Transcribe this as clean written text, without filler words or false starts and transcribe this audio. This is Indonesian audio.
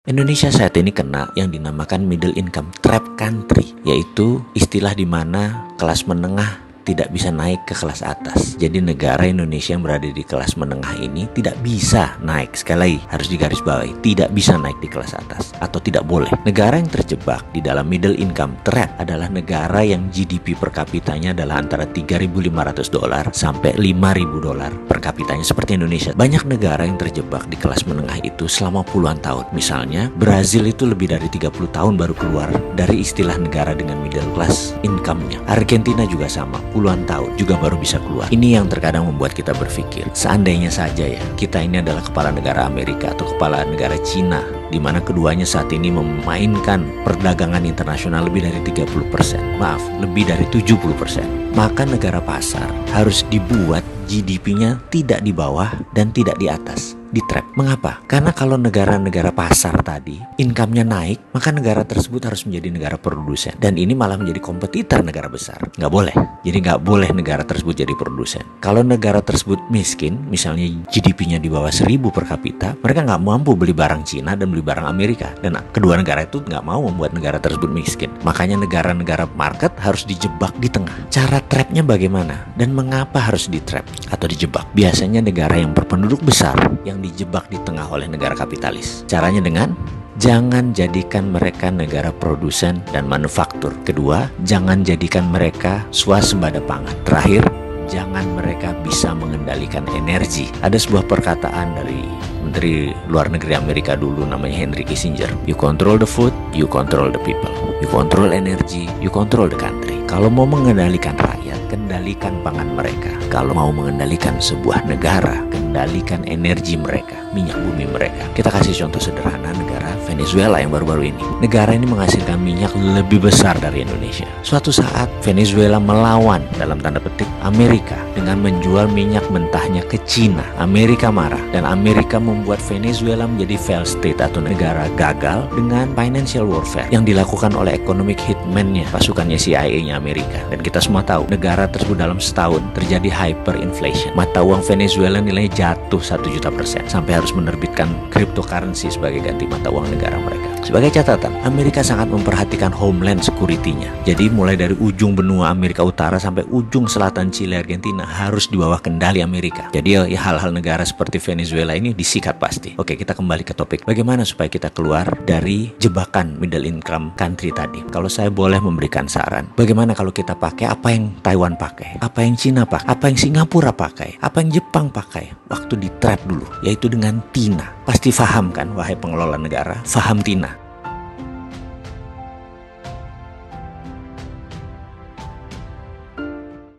Indonesia saat ini kena yang dinamakan middle income trap country, yaitu istilah di mana kelas menengah tidak bisa naik ke kelas atas. Jadi negara Indonesia yang berada di kelas menengah ini tidak bisa naik. Sekali lagi harus digarisbawahi, tidak bisa naik di kelas atas atau tidak boleh. Negara yang terjebak di dalam middle income trap adalah negara yang GDP per kapitanya adalah antara $3.500 sampai $5.000 per kapitanya seperti Indonesia. Banyak negara yang terjebak di kelas menengah itu selama puluhan tahun. Misalnya Brazil itu lebih dari 30 tahun baru keluar dari istilah negara dengan middle class income-nya. Argentina juga sama, puluhan tahun juga baru bisa keluar. Ini yang terkadang membuat kita berpikir, seandainya saja ya kita ini adalah kepala negara Amerika atau kepala negara Cina, di mana keduanya saat ini memainkan perdagangan internasional lebih dari 30%, maaf, lebih dari 70%. Maka negara pasar harus dibuat GDP-nya tidak di bawah dan tidak di atas, di trap. Mengapa? Karena kalau negara-negara pasar tadi income-nya naik, maka negara tersebut harus menjadi negara produsen, dan ini malah menjadi kompetitor negara besar. Nggak boleh. Jadi nggak boleh negara tersebut jadi produsen. Kalau negara tersebut miskin, misalnya GDP-nya di bawah 1.000 per kapita, mereka nggak mampu beli barang Cina dan beli barang Amerika, dan kedua negara itu nggak mau membuat negara tersebut miskin. Makanya negara-negara market harus dijebak di tengah. Cara trapnya bagaimana dan mengapa harus di trap atau dijebak? Biasanya negara yang berpenduduk besar yang dijebak di tengah oleh negara kapitalis. Caranya dengan jangan jadikan mereka negara produsen dan manufaktur. Kedua, jangan jadikan mereka swasembada pangan. Terakhir, jangan mereka bisa mengendalikan energi. Ada sebuah perkataan dari Menteri Luar Negeri Amerika dulu namanya Henry Kissinger. You control the food, you control the people. You control energy, you control the country. Kalau mau mengendalikan rakyat, kendalikan pangan mereka. Kalau mau mengendalikan sebuah negara, kendalikan energi mereka, minyak bumi mereka. Kita kasih contoh sederhana negara Venezuela yang baru-baru ini. Negara ini menghasilkan minyak lebih besar dari Indonesia. Suatu saat Venezuela melawan dalam tanda petik Amerika dengan menjual minyak mentahnya ke Cina. Amerika marah dan Amerika membuat Venezuela menjadi failed state atau negara gagal dengan financial warfare yang dilakukan oleh economic hitman-nya, pasukannya CIA-nya Amerika. Dan kita semua tahu negara tersebut dalam setahun terjadi hyperinflation. Mata uang Venezuela nilainya jatuh 1.000.000% sampai harus menerbitkan cryptocurrency sebagai ganti mata uang negara mereka. Sebagai catatan, Amerika sangat memperhatikan homeland security-nya. Jadi mulai dari ujung benua Amerika Utara sampai ujung selatan Chile, Argentina harus di bawah kendali Amerika. Jadi ya hal-hal negara seperti Venezuela ini disikat pasti. Oke, kita kembali ke topik. Bagaimana supaya kita keluar dari jebakan middle income country tadi? Kalau saya boleh memberikan saran, bagaimana kalau kita pakai apa yang Taiwan pakai, apa yang Cina pakai, apa yang Singapura pakai, apa yang Jepang pakai waktu di trap dulu, yaitu dengan TINA. Pasti paham kan, wahai pengelola negara, paham TINA.